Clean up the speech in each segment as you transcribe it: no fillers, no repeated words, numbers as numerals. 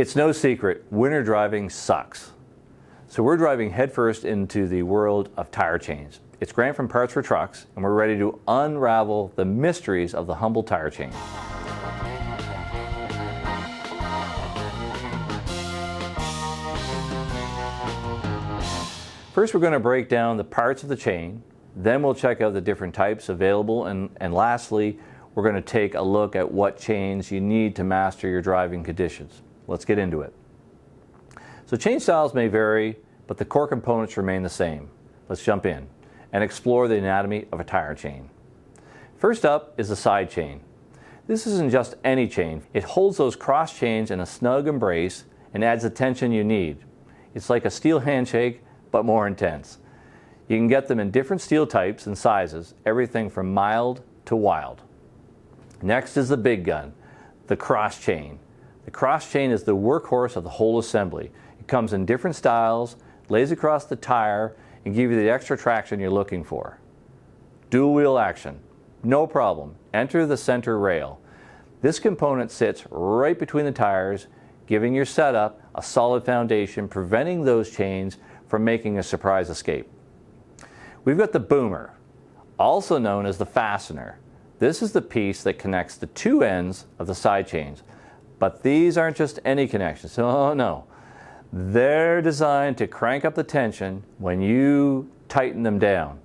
It's no secret, winter driving sucks. So we're driving headfirst into the world of tire chains. It's Grant from Parts for Trucks, and we're ready to unravel the mysteries of the humble tire chain. First, we're going to break down the parts of the chain, then we'll check out the different types available, and lastly, we're going to take a look at what chains you need to master your driving conditions. Let's get into it. So chain styles may vary, but the core components remain the same. Let's jump in and explore the anatomy of a tire chain. First up is the side chain. This isn't just any chain. It holds those cross chains in a snug embrace and adds the tension you need. It's like a steel handshake, but more intense. You can get them in different steel types and sizes, everything from mild to wild. Next is the big gun, the cross chain. The cross chain is the workhorse of the whole assembly. It comes in different styles, lays across the tire, and gives you the extra traction you're looking for. Dual wheel action, no problem. Enter the center rail. This component sits right between the tires, giving your setup a solid foundation, preventing those chains from making a surprise escape. We've got the boomer, also known as the fastener. This is the piece that connects the two ends of the side chains. But these aren't just any connections. Oh no. They're designed to crank up the tension when you tighten them down.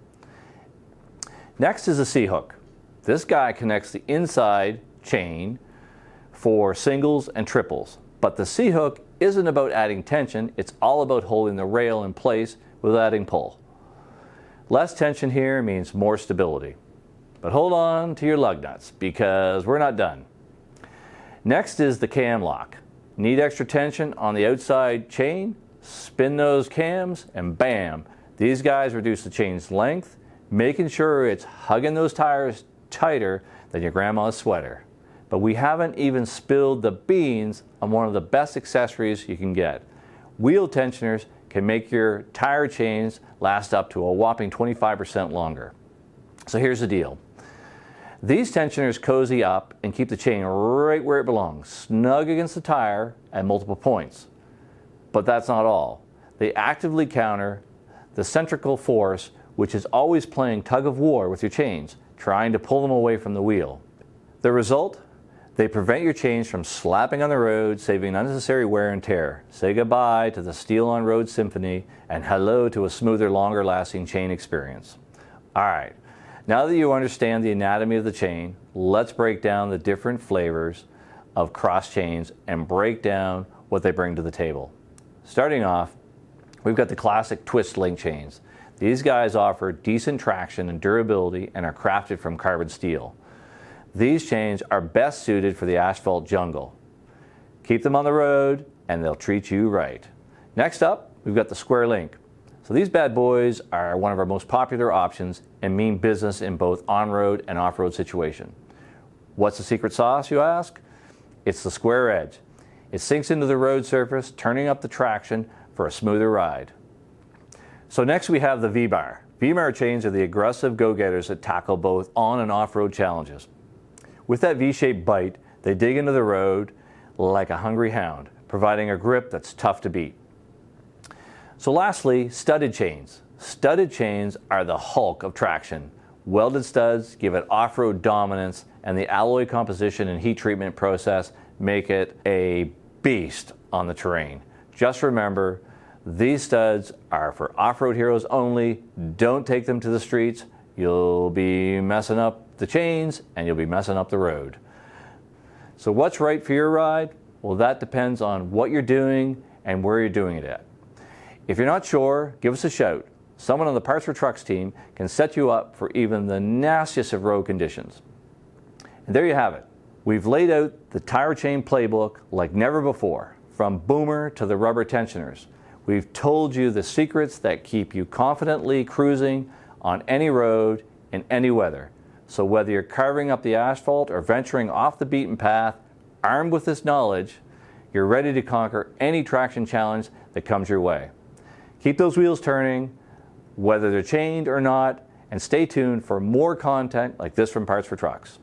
Next is the C-hook. This guy connects the inside chain for singles and triples. But the C-hook isn't about adding tension, it's all about holding the rail in place without adding pull. Less tension here means more stability. But hold on to your lug nuts because we're not done. Next is the cam lock. Need extra tension on the outside chain? Spin those cams and bam! These guys reduce the chain's length, making sure it's hugging those tires tighter than your grandma's sweater. But we haven't even spilled the beans on one of the best accessories you can get. Wheel tensioners can make your tire chains last up to a whopping 25% longer. So here's the deal. These tensioners cozy up and keep the chain right where it belongs, snug against the tire at multiple points. But that's not all. They actively counter the centrifugal force, which is always playing tug of war with your chains, trying to pull them away from the wheel. The result? They prevent your chains from slapping on the road, saving unnecessary wear and tear. Say goodbye to the steel on road symphony and hello to a smoother, longer lasting chain experience. All right. Now that you understand the anatomy of the chain, let's break down the different flavors of cross chains and break down what they bring to the table. Starting off, we've got the classic twist link chains. These guys offer decent traction and durability and are crafted from carbon steel. These chains are best suited for the asphalt jungle. Keep them on the road and they'll treat you right. Next up, we've got the square link. So these bad boys are one of our most popular options and mean business in both on-road and off-road situation. What's the secret sauce, you ask? It's the square edge. It sinks into the road surface, turning up the traction for a smoother ride. So next we have the V-bar. V-bar chains are the aggressive go-getters that tackle both on and off-road challenges. With that V-shaped bite, they dig into the road like a hungry hound, providing a grip that's tough to beat. So lastly, studded chains. Studded chains are the hulk of traction. Welded studs give it off-road dominance, and the alloy composition and heat treatment process make it a beast on the terrain. Just remember, these studs are for off-road heroes only. Don't take them to the streets. You'll be messing up the chains and you'll be messing up the road. So what's right for your ride? Well, that depends on what you're doing and where you're doing it at. If you're not sure, give us a shout. Someone on the Parts for Trucks team can set you up for even the nastiest of road conditions. And there you have it. We've laid out the tire chain playbook like never before, from boomer to the rubber tensioners. We've told you the secrets that keep you confidently cruising on any road in any weather. So whether you're carving up the asphalt or venturing off the beaten path, armed with this knowledge, you're ready to conquer any traction challenge that comes your way. Keep those wheels turning, whether they're chained or not, and stay tuned for more content like this from Parts for Trucks.